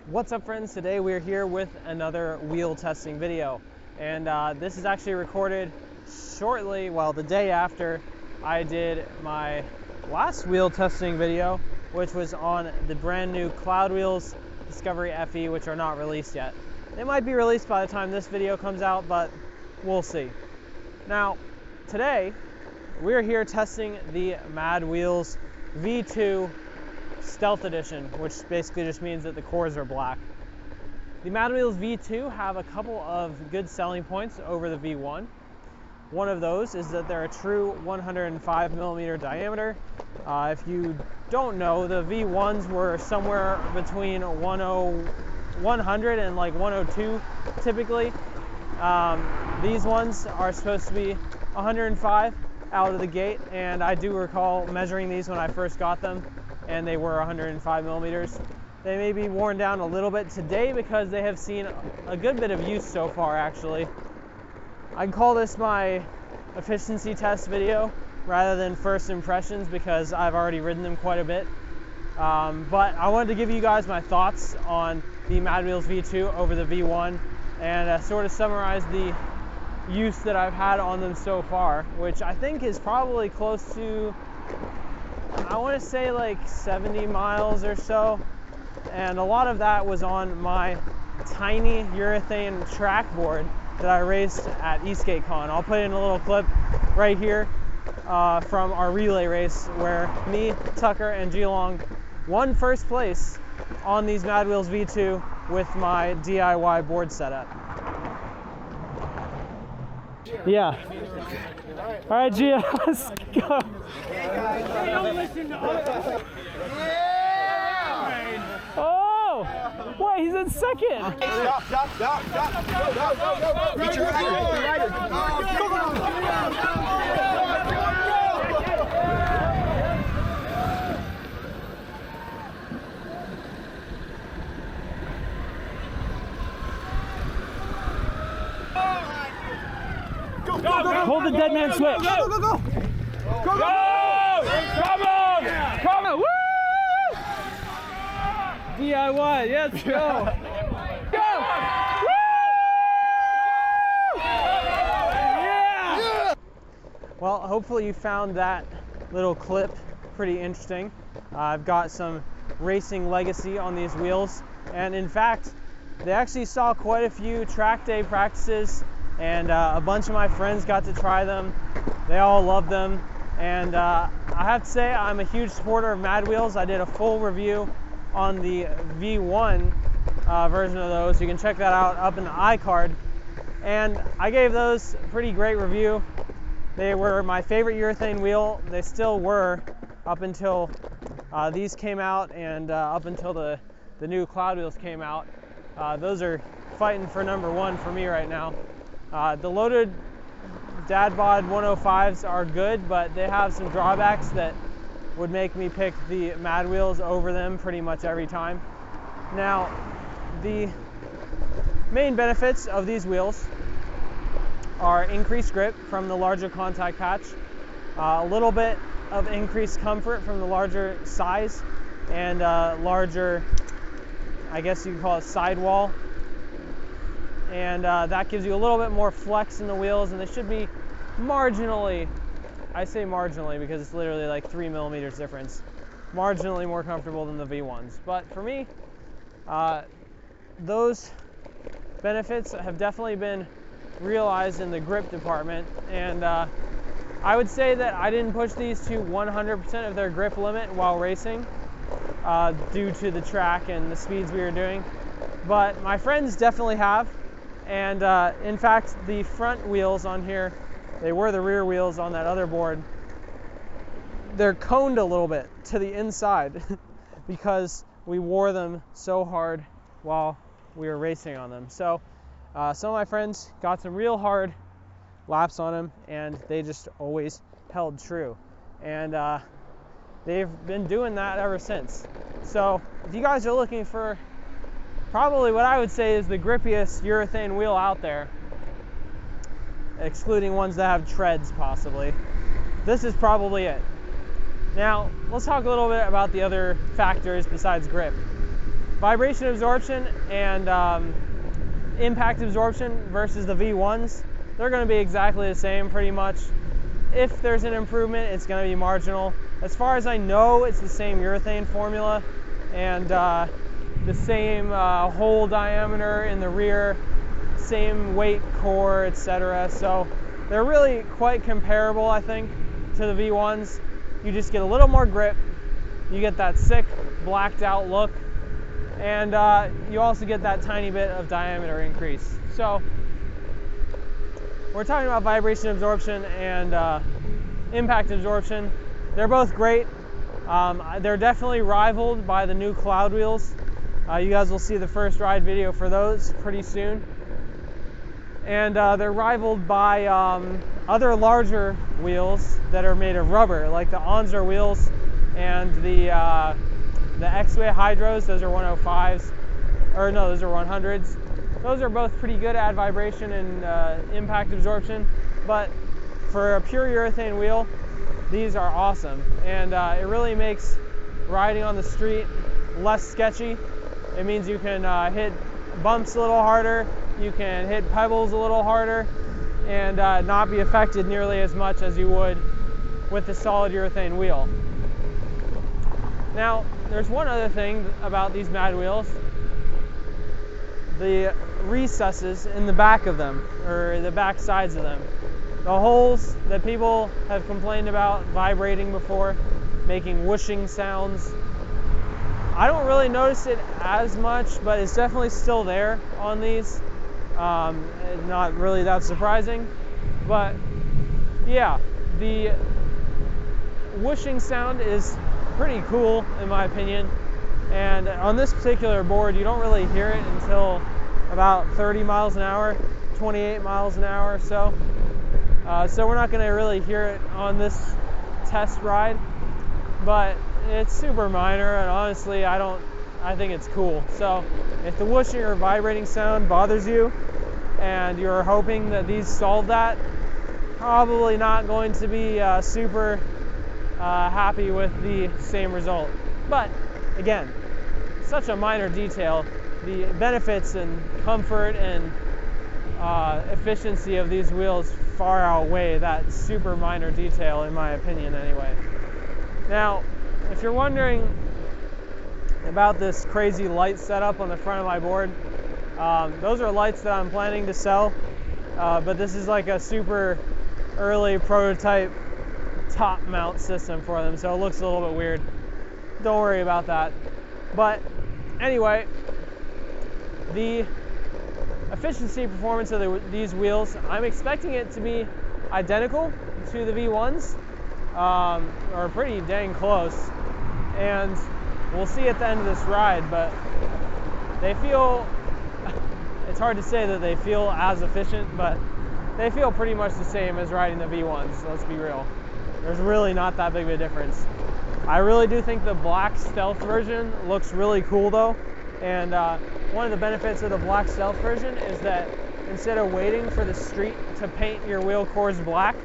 What's up, friends? Today we're here with another wheel testing video, and this is actually recorded shortly, well, the day after I did my last wheel testing video, which was on the brand new Cloud Wheels Discovery FE, which are not released yet. They might be released by the time this video comes out, but we'll see. Now, today we're here testing the Madwheels V2 Stealth Edition, which basically just means that the cores are black. The Madwheels V2 have a couple of good selling points over the V1. One of those is that they're a true 105mm diameter. If you don't know, the V1s were somewhere between 100 and like 102 typically. These ones are supposed to be 105 out of the gate, and I do recall measuring these when I first got them, and they were 105mm. They may be worn down a little bit today because they have seen a good bit of use so far, actually. I'd call this my efficiency test video rather than first impressions because I've already ridden them quite a bit. But I wanted to give you guys my thoughts on the Madwheels V2 over the V1 and sort of summarize the use that I've had on them so far, which I think is probably close to, I want to say like 70 miles or so, and a lot of that was on my tiny urethane track board that I raced at Eastgate Con. I'll put in a little clip right here from our relay race where me, Tucker, and G-Long won first place on these Madwheels V2 with my DIY board setup. Yeah. All right, Gia, let's go. Oh, wait, he's in second. Stop. Go. Get your rider. Go. Hold the dead man switch. Go. Come on! Woo! DIY, yes, go. Go! Woo! Yeah! Well, hopefully you found that little clip pretty interesting. I've got some racing legacy on these wheels, and in fact, they actually saw quite a few track day practices, and a bunch of my friends got to try them. They all loved them, and I have to say I'm a huge supporter of Madwheels. I did a full review on the V1 version of those. You can check that out up in the iCard, and I gave those a pretty great review. They were my favorite urethane wheel. They still were up until these came out, and up until the new Cloud Wheels came out. Those are fighting for number one for me right now. The loaded dad bod 105s are good, but they have some drawbacks that would make me pick the Madwheels over them pretty much every time. Now, the main benefits of these wheels are increased grip from the larger contact patch, a little bit of increased comfort from the larger size, and larger, I guess you could call it sidewall. And that gives you a little bit more flex in the wheels, and they should be marginally, I say marginally because it's literally like 3mm difference, marginally more comfortable than the V1s. But for me, those benefits have definitely been realized in the grip department, and I would say that I didn't push these to 100% of their grip limit while racing due to the track and the speeds we were doing, but my friends definitely have. And in fact, the front wheels on here, they were the rear wheels on that other board, they're coned a little bit to the inside because we wore them so hard while we were racing on them. So some of my friends got some real hard laps on them, and they just always held true. And they've been doing that ever since. So if you guys are looking for probably what I would say is the grippiest urethane wheel out there, excluding ones that have treads possibly, this is probably it. Now, let's talk a little bit about the other factors besides grip. vibration absorption and impact absorption versus the V1s, they're going to be exactly the same pretty much. If there's an improvement, it's going to be marginal. As far as I know, it's the same urethane formula and the same hole diameter in the rear, same weight core, etc. So they're really quite comparable, I think, to the V1s. You just get a little more grip, you get that sick blacked out look, and you also get that tiny bit of diameter increase. So we're talking about vibration absorption and impact absorption. They're both great. They're definitely rivaled by the new cloud wheels. You guys will see the first ride video for those pretty soon. And they're rivaled by other larger wheels that are made of rubber, like the Onzer wheels and the X-Way Hydros. Those are 105s, or no, those are 100s. Those are both pretty good at vibration and impact absorption, but for a pure urethane wheel, these are awesome. And it really makes riding on the street less sketchy. It means you can hit bumps a little harder, you can hit pebbles a little harder, and not be affected nearly as much as you would with the solid urethane wheel. Now, there's one other thing about these Madwheels. The recesses in the back of them, or the back sides of them. The holes that people have complained about vibrating before, making whooshing sounds. I don't really notice it as much, but it's definitely still there on these. Not really that surprising, but yeah, the whooshing sound is pretty cool in my opinion. And on this particular board, you don't really hear it until about 30 miles an hour, 28 miles an hour or so. So we're not going to really hear it on this test ride, but it's super minor, and honestly, I think it's cool. So if the whooshing or vibrating sound bothers you, and you're hoping that these solve that, probably not going to be super happy with the same result. But again, such a minor detail. The benefits and comfort and efficiency of these wheels far outweigh that super minor detail, in my opinion anyway. Now, if you're wondering about this crazy light setup on the front of my board, those are lights that I'm planning to sell, but this is like a super early prototype top mount system for them, so it looks a little bit weird. Don't worry about that. But anyway, the efficiency performance of these wheels, I'm expecting it to be identical to the V1s, or pretty dang close, and we'll see at the end of this ride. But they feel, it's hard to say that they feel as efficient, but they feel pretty much the same as riding the V1s, so let's be real. There's really not that big of a difference. I really do think the black Stealth version looks really cool though, and one of the benefits of the black Stealth version is that instead of waiting for the street to paint your wheel cores black,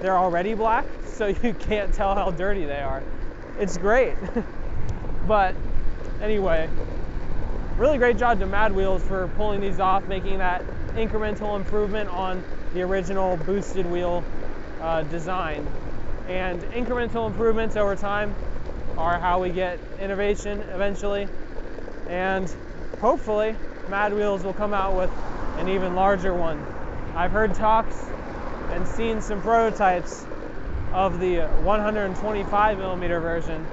they're already black, so you can't tell how dirty they are. It's great. But anyway, really great job to Madwheels for pulling these off, making that incremental improvement on the original boosted wheel design. And incremental improvements over time are how we get innovation eventually. And hopefully, Madwheels will come out with an even larger one. I've heard talks and seen some prototypes of the 125mm version,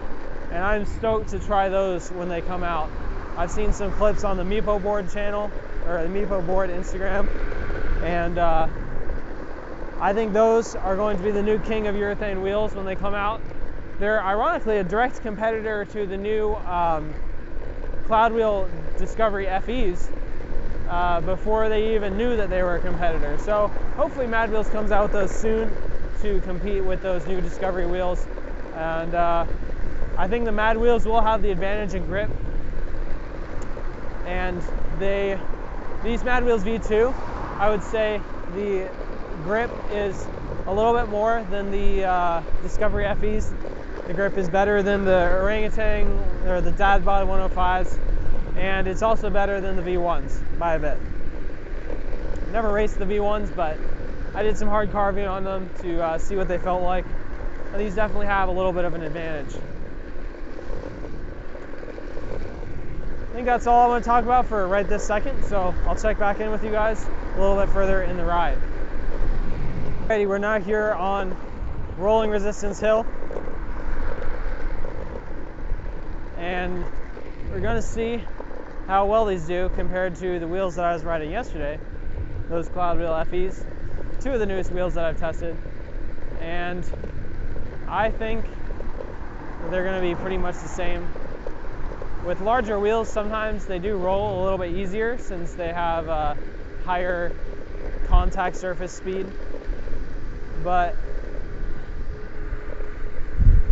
and I'm stoked to try those when they come out. I've seen some clips on the Meepo Board channel, or the Meepo Board Instagram, and I think those are going to be the new king of urethane wheels when they come out. They're ironically a direct competitor to the new Cloud Wheel Discovery FEs before they even knew that they were a competitor. So hopefully Madwheels comes out with those soon to compete with those new Discovery wheels. And I think the Madwheels will have the advantage in grip. And these Madwheels V2, I would say the grip is a little bit more than the Discovery FEs. The grip is better than the orangutan or the dad bod 105s, and it's also better than the V1s by a bit. Never raced the V1s, but I did some hard carving on them to see what they felt like, and these definitely have a little bit of an advantage. I think that's all I want to talk about for right this second, so I'll check back in with you guys a little bit further in the ride. Alrighty, we're now here on Rolling Resistance Hill, and we're going to see how well these do compared to the wheels that I was riding yesterday, those Cloudwheel FEs, two of the newest wheels that I've tested, and I think they're going to be pretty much the same. With larger wheels, sometimes they do roll a little bit easier since they have a higher contact surface speed, but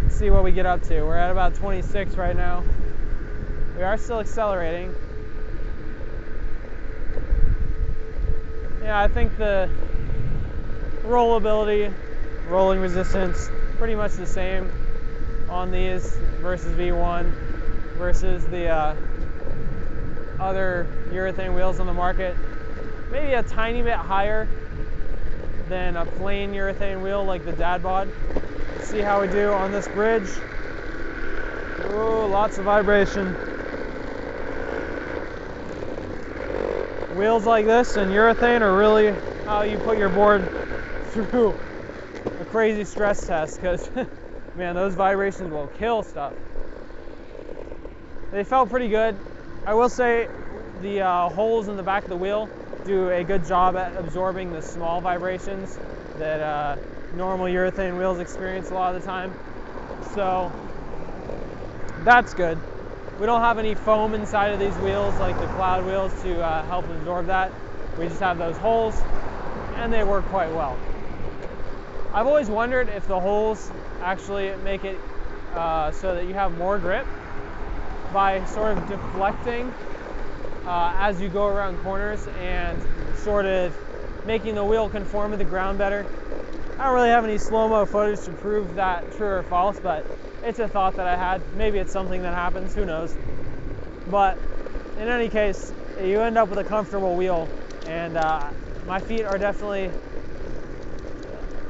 let's see what we get up to. We're at about 26 right now. We are still accelerating. Yeah, I think the rollability, rolling resistance, pretty much the same on these versus V1 versus the other urethane wheels on the market. Maybe a tiny bit higher than a plain urethane wheel like the dad bod. Let's see how we do on this bridge. Ooh, lots of vibration. Wheels like this and urethane are really how you put your board through a crazy stress test, because man, those vibrations will kill stuff. They felt pretty good. I will say the holes in the back of the wheel do a good job at absorbing the small vibrations that normal urethane wheels experience a lot of the time. So that's good. We don't have any foam inside of these wheels like the Cloud wheels to help absorb that. We just have those holes, and they work quite well. I've always wondered if the holes actually make it so that you have more grip by sort of deflecting as you go around corners and sort of making the wheel conform to the ground better. I don't really have any slow-mo footage to prove that true or false, but it's a thought that I had. Maybe it's something that happens, who knows. But in any case, you end up with a comfortable wheel, and my feet are definitely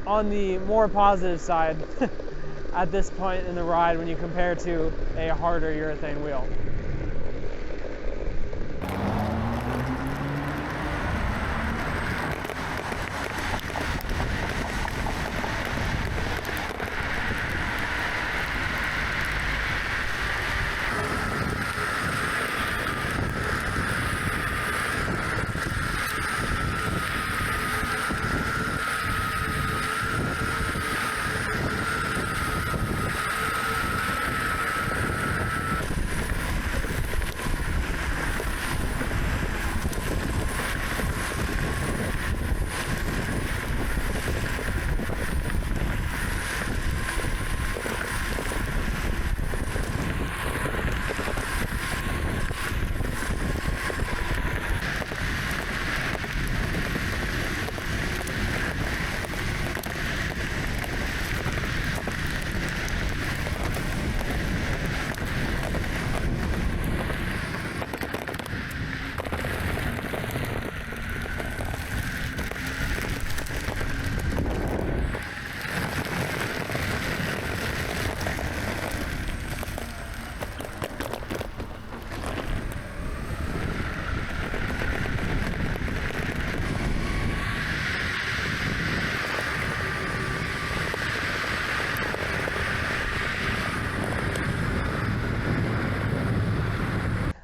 on the more positive side at this point in the ride when you compare to a harder urethane wheel.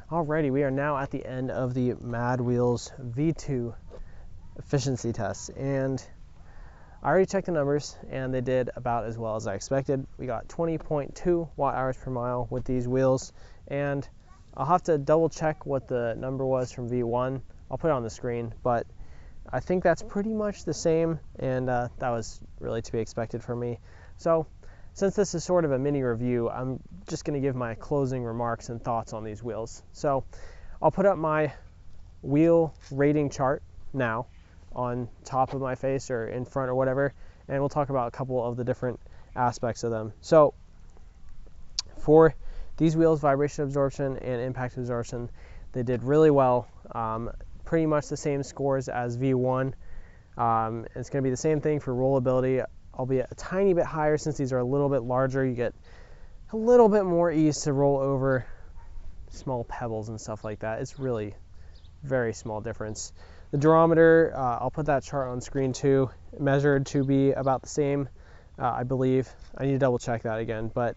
Alrighty, we are now at the end of the Madwheels V2 efficiency test, and I already checked the numbers and they did about as well as I expected. We got 20.2 watt-hours per mile with these wheels, and I'll have to double check what the number was from V1. I'll put it on the screen, but I think that's pretty much the same, and that was really to be expected for me. So since this is sort of a mini review, I'm just going to give my closing remarks and thoughts on these wheels. So I'll put up my wheel rating chart now on top of my face or in front or whatever, and we'll talk about a couple of the different aspects of them. So for these wheels, vibration absorption and impact absorption, They did really well, pretty much the same scores as V1. It's going to be the same thing for rollability, albeit a tiny bit higher since these are a little bit larger. You get a little bit more ease to roll over small pebbles and stuff like that. It's really very small difference. The durometer, I'll put that chart on screen too, measured to be about the same, I believe. I need to double check that again, but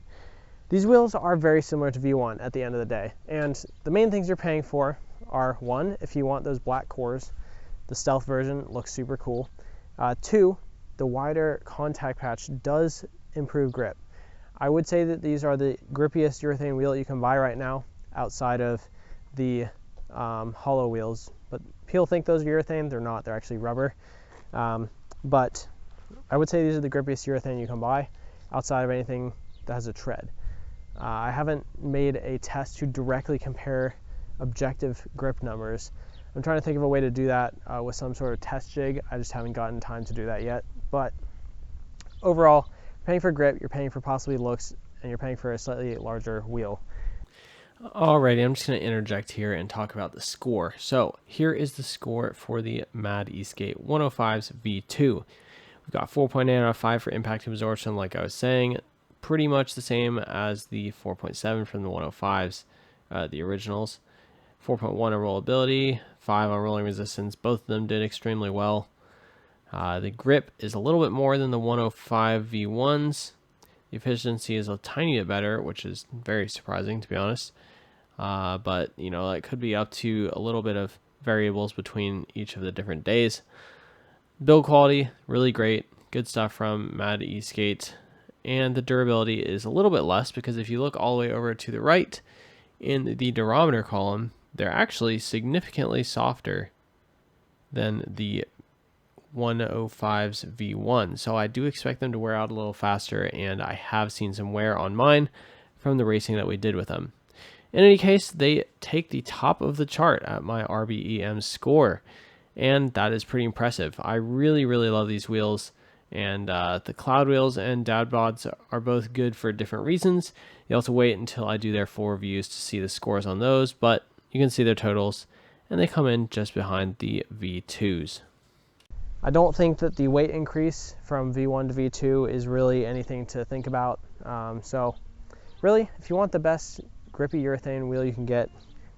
these wheels are very similar to V1 at the end of the day. And the main things you're paying for are, one, if you want those black cores, the Stealth version looks super cool. Two, the wider contact patch does improve grip. I would say that these are the grippiest urethane wheel you can buy right now outside of the hollow wheels. But people think those are urethane. They're not. They're actually rubber. But I would say these are the grippiest urethane you can buy outside of anything that has a tread. I haven't made a test to directly compare objective grip numbers. I'm trying to think of a way to do that with some sort of test jig. I just haven't gotten time to do that yet. But overall, you're paying for grip, you're paying for possibly looks, and you're paying for a slightly larger wheel. Alrighty, I'm just going to interject here and talk about the score. So here is the score for the Madwheels 105's V2. We've got 4.8 out of 5 for impact absorption, like I was saying. Pretty much the same as the 4.7 from the 105s, the originals. 4.1 on rollability, 5 on rolling resistance. Both of them did extremely well. The grip is a little bit more than the 105 V1s. The efficiency is a tiny bit better, which is very surprising, to be honest. But, you know, it could be up to a little bit of variables between each of the different days. Build quality, really great. Good stuff from Madwheels. And the durability is a little bit less because if you look all the way over to the right in the durometer column, they're actually significantly softer than the 105's V1. So I do expect them to wear out a little faster, and I have seen some wear on mine from the racing that we did with them. In any case, they take the top of the chart at my RBEM score, and that is pretty impressive. I really, really love these wheels. And the cloud wheels and dad bods are both good for different reasons. You have to wait until I do their full reviews to see the scores on those, but you can see their totals, and they come in just behind the V2s. I don't think that the weight increase from V1 to V2 is really anything to think about. So really, if you want the best grippy urethane wheel you can get,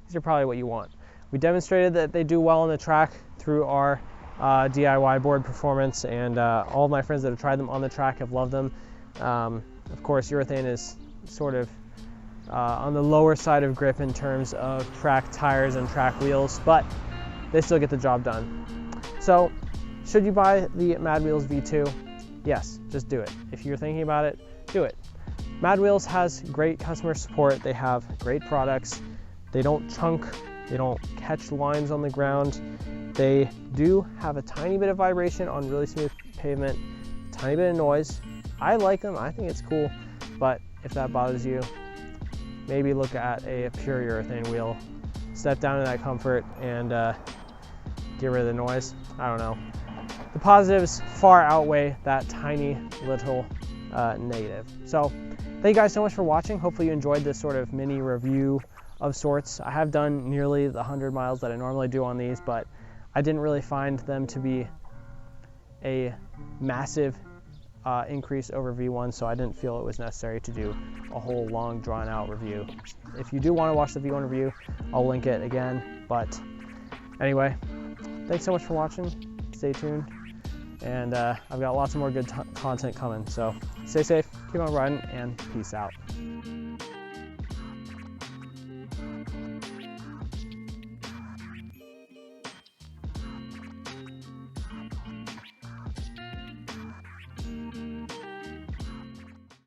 these are probably what you want. We demonstrated that they do well on the track through our DIY board performance, and all of my friends that have tried them on the track have loved them. Of course, urethane is sort of on the lower side of grip in terms of track tires and track wheels, but they still get the job done. So, should you buy the Madwheels V2? Yes, just do it. If you're thinking about it, do it. Madwheels has great customer support. They have great products. They don't chunk. They don't catch lines on the ground. They do have a tiny bit of vibration on really smooth pavement, tiny bit of noise. I like them. I think it's cool, but if that bothers you, maybe look at a pure urethane wheel. Step down to that comfort and get rid of the noise. I don't know. The positives far outweigh that tiny little negative. So thank you guys so much for watching. Hopefully you enjoyed this sort of mini review of sorts. I have done nearly the 100 miles that I normally do on these, but I didn't really find them to be a massive increase over V1, so I didn't feel it was necessary to do a whole long drawn out review. If you do want to watch the V1 review, I'll link it again. But anyway, thanks so much for watching. Stay tuned, and I've got lots of more good content coming, so stay safe, keep on riding, and peace out.